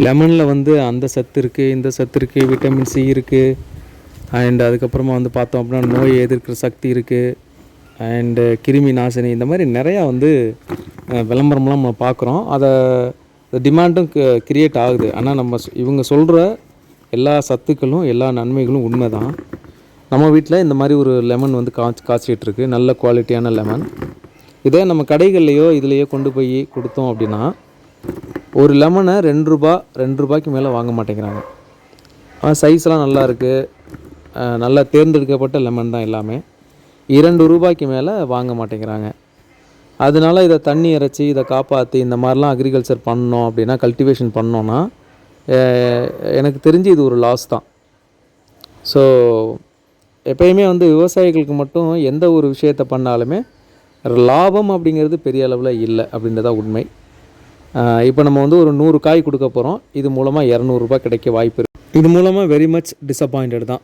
லெமனில் வந்து அந்த சத்து இருக்குது, இந்த சத்து இருக்குது, விட்டமின் சி இருக்குது. அண்ட் அதுக்கப்புறமா வந்து பார்த்தோம் அப்படின்னா நோய் எதிர்க்கிற சக்தி இருக்குது. அண்டு கிருமி நாசினி, இந்த மாதிரி நிறையா வந்து விளம்பரம்லாம் நம்ம பார்க்குறோம். அதை டிமாண்டும் கிரியேட் ஆகுது. ஆனால் இவங்க சொல்கிற எல்லா சத்துக்களும் எல்லா நன்மைகளும் உண்மை தான். நம்ம வீட்டில் இந்த மாதிரி ஒரு லெமன் வந்து காய்ச்சிட்ருக்கு, நல்ல குவாலிட்டியான லெமன். இதே நம்ம கடைகள்லையோ இதுலேயோ கொண்டு போய் கொடுத்தோம் அப்படின்னா ஒரு லெமனை ₹2 மேலே வாங்க மாட்டேங்கிறாங்க. சைஸ்லாம் நல்லா இருக்குது, நல்லா தேர்ந்தெடுக்கப்பட்ட லெமன் தான் எல்லாமே. ₹2 மேலே வாங்க மாட்டேங்கிறாங்க. அதனால இதை தண்ணி இறைச்சி இதை காப்பாற்றி இந்த மாதிரிலாம் அக்ரிகல்ச்சர் பண்ணோம் அப்படின்னா, கல்டிவேஷன் பண்ணோன்னா எனக்கு தெரிஞ்சு இது ஒரு லாஸ் தான். ஸோ எப்பயுமே வந்து விவசாயிகளுக்கு மட்டும் எந்த ஒரு விஷயத்தை பண்ணாலுமே லாபம் அப்படிங்கிறது பெரிய அளவில் இல்லை அப்படின்றதான் உண்மை. இப்போ நம்ம வந்து ஒரு 100 காய் கொடுக்க போகிறோம், இது மூலமாக ₹200 கிடைக்க வாய்ப்பு இருக்குது. இது மூலமாக வெரி மச் டிசப்பாயிண்டட் தான்.